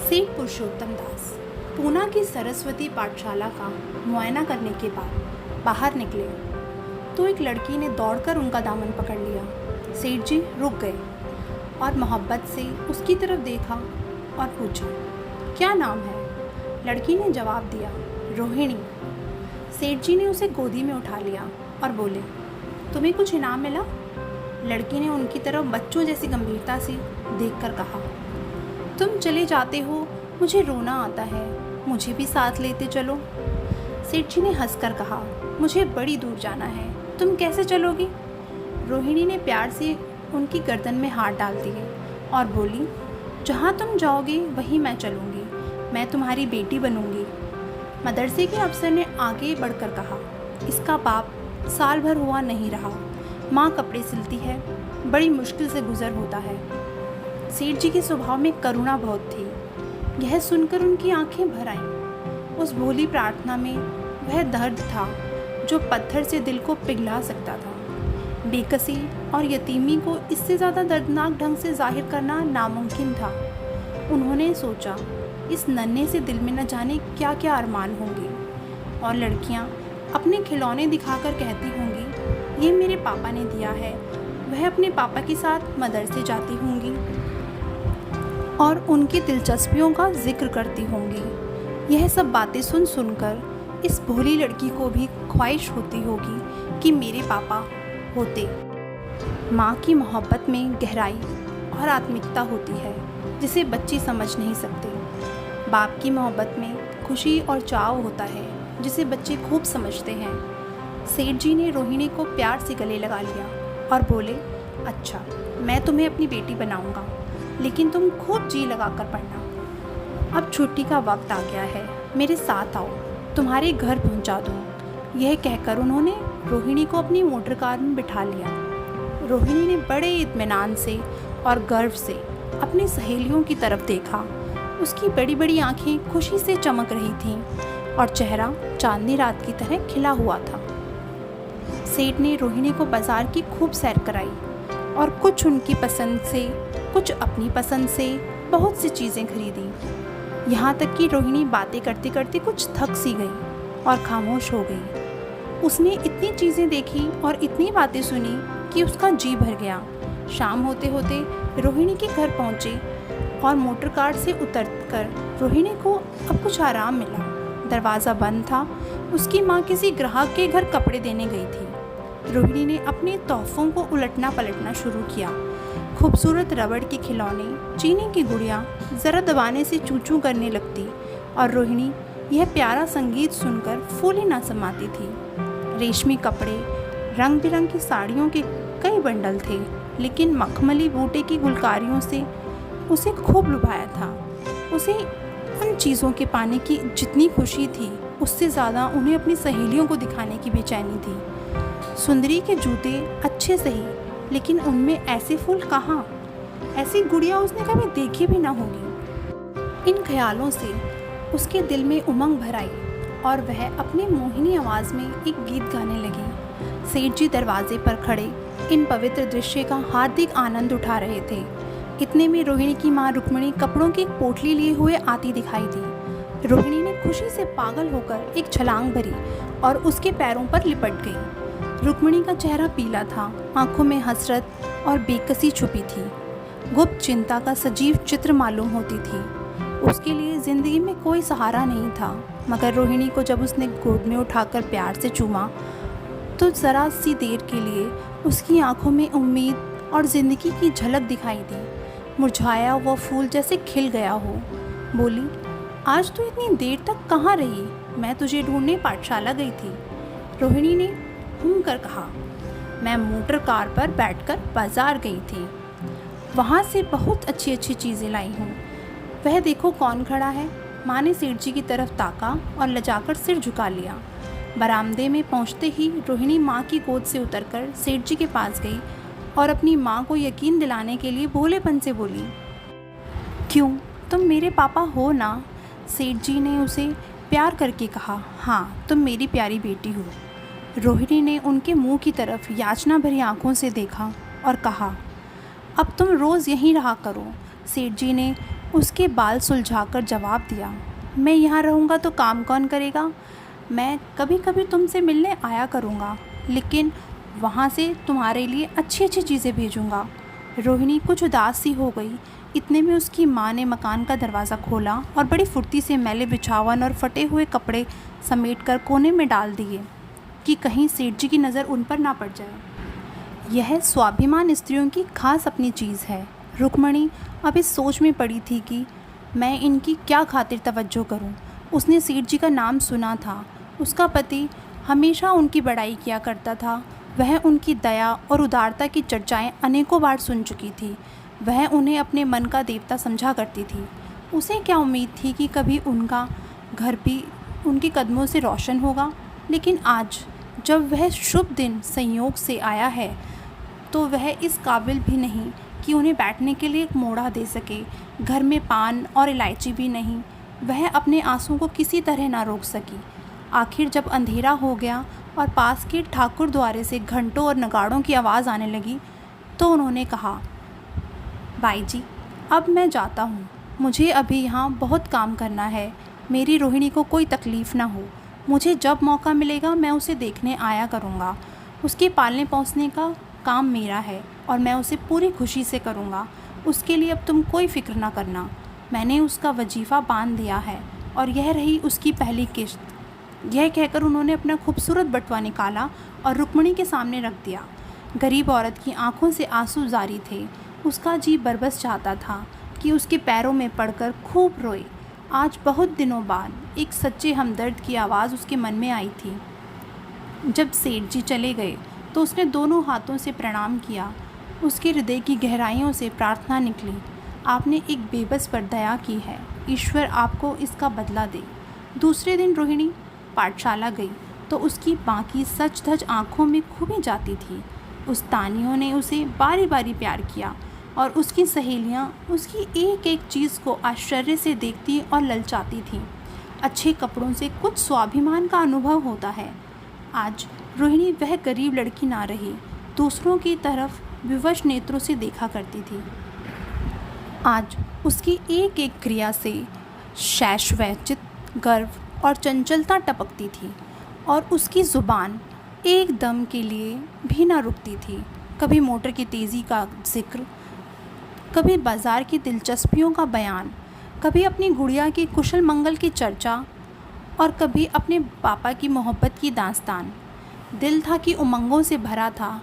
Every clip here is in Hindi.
सेठ पुरुषोत्तम दास पूना की सरस्वती पाठशाला का मुआयना करने के बाद बाहर निकले तो एक लड़की ने दौड़कर उनका दामन पकड़ लिया। सेठ जी रुक गए और मोहब्बत से उसकी तरफ देखा और पूछा, क्या नाम है? लड़की ने जवाब दिया, रोहिणी। सेठ जी ने उसे गोदी में उठा लिया और बोले, तुम्हें कुछ इनाम मिला? लड़की ने उनकी तरफ बच्चों जैसी गंभीरता से देखकर कहा, तुम चले जाते हो, मुझे रोना आता है, मुझे भी साथ लेते चलो। सेठ जी ने हंसकर कहा, मुझे बड़ी दूर जाना है, तुम कैसे चलोगी? रोहिणी ने प्यार से उनकी गर्दन में हाथ डाल दिए और बोली, जहाँ तुम जाओगे वहीं मैं चलूँगी, मैं तुम्हारी बेटी बनूँगी। मदरसे के अफसर ने आगे बढ़कर कहा, इसका बाप साल भर हुआ नहीं रहा, माँ कपड़े सिलती है, बड़ी मुश्किल से गुजर होता है। सेठ जी के स्वभाव में करुणा बहुत थी। यह सुनकर उनकी आंखें भर आईं। उस भोली प्रार्थना में वह दर्द था जो पत्थर से दिल को पिघला सकता था। बेकसी और यतीमी को इससे ज़्यादा दर्दनाक ढंग से जाहिर करना नामुमकिन था। उन्होंने सोचा, इस नन्हे से दिल में न जाने क्या क्या अरमान होंगे और लड़कियां अपने खिलौने दिखाकर कहती होंगी, ये मेरे पापा ने दिया है। वह अपने पापा के साथ मदरसे जाती होंगी और उनकी दिलचस्पियों का जिक्र करती होंगी। यह सब बातें सुन सुनकर इस भोली लड़की को भी ख्वाहिश होती होगी कि मेरे पापा होते। माँ की मोहब्बत में गहराई और आत्मिकता होती है जिसे बच्चे समझ नहीं सकते। बाप की मोहब्बत में खुशी और चाव होता है जिसे बच्चे खूब समझते हैं। सेठ जी ने रोहिणी को प्यार से गले लगा लिया और बोले, अच्छा, मैं तुम्हें अपनी बेटी बनाऊंगा, लेकिन तुम खूब जी लगा कर पढ़ना। अब छुट्टी का वक्त आ गया है, मेरे साथ आओ, तुम्हारे घर पहुंचा दूँ। यह कहकर उन्होंने रोहिणी को अपनी मोटर कार में बिठा लिया। रोहिणी ने बड़े इत्मीनान से और गर्व से अपनी सहेलियों की तरफ देखा। उसकी बड़ी बड़ी आंखें खुशी से चमक रही थीं और चेहरा चांदनी रात की तरह खिला हुआ था। सेठ ने रोहिणी को बाजार की खूब सैर कराई और कुछ उनकी पसंद से, कुछ अपनी पसंद से बहुत सी चीज़ें खरीदी। यहाँ तक कि रोहिणी बातें करते करते कुछ थक सी गई और खामोश हो गई। उसने इतनी चीज़ें देखी और इतनी बातें सुनी कि उसका जी भर गया। शाम होते होते रोहिणी के घर पहुँचे और मोटर कार से उतरकर रोहिणी को अब कुछ आराम मिला। दरवाज़ा बंद था। उसकी माँ किसी ग्राहक के घर कपड़े देने गई थी। रोहिणी ने अपने तोहफ़ों को उलटना पलटना शुरू किया। खूबसूरत रबड़ के खिलौने, चीनी की गुड़िया ज़रा दबाने से चू चू करने लगती और रोहिणी यह प्यारा संगीत सुनकर फूली ना समाती थी। रेशमी कपड़े, रंग बिरंगी साड़ियों के कई बंडल थे, लेकिन मखमली बूटे की गुलकारियों से उसे खूब लुभाया था। उसे उन चीज़ों के पाने की जितनी खुशी थी, उससे ज़्यादा उन्हें अपनी सहेलियों को दिखाने की बेचैनी थी। सुंदरी के जूते अच्छे सही, लेकिन उनमें ऐसे फूल कहाँ? ऐसी गुड़िया उसने कभी देखी भी ना होगी। इन ख्यालों से उसके दिल में उमंग भर आई और वह अपनी मोहिनी आवाज़ में एक गीत गाने लगी। सेठ जी दरवाजे पर खड़े इन पवित्र दृश्य का हार्दिक आनंद उठा रहे थे। इतने में रोहिणी की माँ रुक्मिणी कपड़ों की एक पोटली लिए हुए आती दिखाई दी। रोहिणी ने खुशी से पागल होकर एक छलांग भरी और उसके पैरों पर लिपट गई। रुक्मिणी का चेहरा पीला था, आंखों में हसरत और बेकसी छुपी थी। गुप्त चिंता का सजीव चित्र मालूम होती थी। उसके लिए ज़िंदगी में कोई सहारा नहीं था, मगर रोहिणी को जब उसने गोद में उठाकर प्यार से चूमा तो ज़रा सी देर के लिए उसकी आंखों में उम्मीद और ज़िंदगी की झलक दिखाई दी। मुरझाया हुआ फूल जैसे खिल गया हो। बोली, आज तू इतनी देर तक कहाँ रही? मैं तुझे ढूंढने पाठशाला गई थी। रोहिणी ने कर कहा, मैं मोटर कार पर बैठकर बाजार गई थी, वहाँ से बहुत अच्छी अच्छी चीज़ें लाई हूँ। वह देखो कौन खड़ा है। माँ ने सेठ जी की तरफ ताका और लजाकर सिर झुका लिया। बरामदे में पहुँचते ही रोहिणी माँ की गोद से उतरकर सेठ जी के पास गई और अपनी माँ को यकीन दिलाने के लिए भोलेपन से बोली, क्यों, तुम मेरे पापा हो ना? सेठ जी ने उसे प्यार करके कहा, हाँ, तुम मेरी प्यारी बेटी हो। रोहिणी ने उनके मुंह की तरफ याचना भरी आंखों से देखा और कहा, अब तुम रोज़ यहीं रहा करो। सेठ जी ने उसके बाल सुलझाकर जवाब दिया, मैं यहाँ रहूँगा तो काम कौन करेगा? मैं कभी कभी तुमसे मिलने आया करूँगा, लेकिन वहाँ से तुम्हारे लिए अच्छी अच्छी चीज़ें भेजूँगा। रोहिणी कुछ उदास सी हो गई। इतने में उसकी माँ ने मकान का दरवाज़ा खोला और बड़ी फुर्ती से मैले बिछावन और फटे हुए कपड़े समेटकर कोने में डाल दिए कि कहीं सेठ जी की नज़र उन पर ना पड़ जाए। यह स्वाभिमान स्त्रियों की खास अपनी चीज़ है। रुक्मणी अब इस सोच में पड़ी थी कि मैं इनकी क्या खातिर तवज्जो करूं। उसने सेठ जी का नाम सुना था। उसका पति हमेशा उनकी बड़ाई किया करता था। वह उनकी दया और उदारता की चर्चाएं अनेकों बार सुन चुकी थी। वह उन्हें अपने मन का देवता समझा करती थी। उसे क्या उम्मीद थी कि कभी उनका घर भी उनके कदमों से रोशन होगा। लेकिन आज जब वह शुभ दिन संयोग से आया है तो वह इस काबिल भी नहीं कि उन्हें बैठने के लिए एक मोड़ा दे सके। घर में पान और इलायची भी नहीं। वह अपने आंसुओं को किसी तरह ना रोक सकी। आखिर जब अंधेरा हो गया और पास के ठाकुर द्वारे से घंटों और नगाड़ों की आवाज़ आने लगी तो उन्होंने कहा, भाई जी अब मैं जाता हूँ। मुझे अभी यहाँ बहुत काम करना है। मेरी रोहिणी को कोई तकलीफ़ ना हो। मुझे जब मौका मिलेगा मैं उसे देखने आया करूँगा। उसके पालने पोसने का काम मेरा है और मैं उसे पूरी खुशी से करूँगा। उसके लिए अब तुम कोई फ़िक्र ना करना। मैंने उसका वजीफ़ा बांध दिया है और यह रही उसकी पहली किश्त। यह कहकर उन्होंने अपना खूबसूरत बटुआ निकाला और रुक्मणी के सामने रख दिया। गरीब औरत की आंखों से आंसू जारी थे। उसका जी बरबस चाहता था कि उसके पैरों में पड़कर खूब रोए। आज बहुत दिनों बाद एक सच्चे हमदर्द की आवाज़ उसके मन में आई थी। जब सेठ जी चले गए तो उसने दोनों हाथों से प्रणाम किया। उसके हृदय की गहराइयों से प्रार्थना निकली, आपने एक बेबस पर दया की है, ईश्वर आपको इसका बदला दे। दूसरे दिन रोहिणी पाठशाला गई तो उसकी बाकी सच धज आँखों में खूबी जाती थी। उस तानियों ने उसे बारी बारी प्यार किया और उसकी सहेलियाँ उसकी एक एक चीज़ को आश्चर्य से देखती और ललचाती थीं। अच्छे कपड़ों से कुछ स्वाभिमान का अनुभव होता है। आज रोहिणी वह गरीब लड़की ना रही, दूसरों की तरफ विवश नेत्रों से देखा करती थी। आज उसकी एक एक क्रिया से शैशवैचित गर्व और चंचलता टपकती थी और उसकी ज़ुबान एक दम के लिए भी ना रुकती थी। कभी मोटर की तेज़ी का जिक्र, कभी बाज़ार की दिलचस्पियों का बयान, कभी अपनी गुड़िया की कुशल मंगल की चर्चा और कभी अपने पापा की मोहब्बत की दास्तान। दिल था कि उमंगों से भरा था।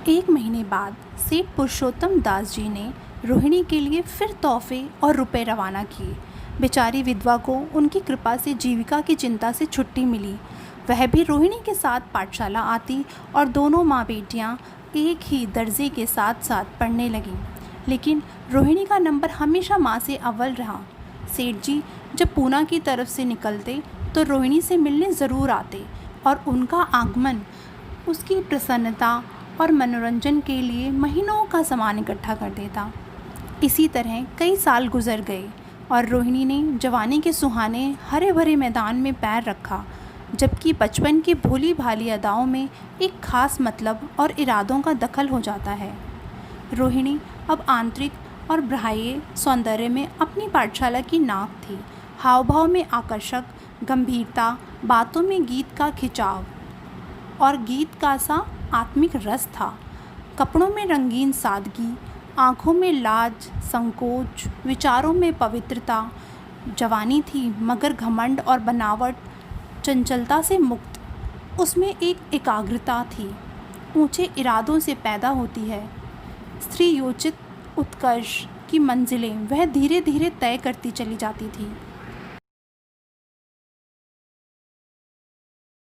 एक महीने बाद सेठ पुरुषोत्तम दास जी ने रोहिणी के लिए फिर तोहफे और रुपए रवाना किए। बेचारी विधवा को उनकी कृपा से जीविका की चिंता से छुट्टी मिली। वह भी रोहिणी के साथ पाठशाला आती और दोनों माँ बेटियाँ एक ही दर्जे के साथ साथ पढ़ने लगीं। लेकिन रोहिणी का नंबर हमेशा माँ से अव्वल रहा। सेठ जी जब पूना की तरफ से निकलते तो रोहिणी से मिलने ज़रूर आते और उनका आगमन उसकी प्रसन्नता और मनोरंजन के लिए महीनों का सामान इकट्ठा कर देता। इसी तरह कई साल गुजर गए और रोहिणी ने जवानी के सुहाने हरे भरे मैदान में पैर रखा, जबकि बचपन की भोली भाली अदाओं में एक खास मतलब और इरादों का दखल हो जाता है। रोहिणी अब आंतरिक और बाह्य सौंदर्य में अपनी पाठशाला की नाक थी। हाव भाव में आकर्षक गंभीरता, बातों में गीत का खिंचाव और गीत का सा आत्मिक रस था। कपड़ों में रंगीन सादगी, आँखों में लाज संकोच, विचारों में पवित्रता। जवानी थी मगर घमंड और बनावट चंचलता से मुक्त। उसमें एक एकाग्रता थी, ऊंचे इरादों से पैदा होती है। स्त्री योचित उत्कर्ष की मंजिलें वह धीरे धीरे तय करती चली जाती थी।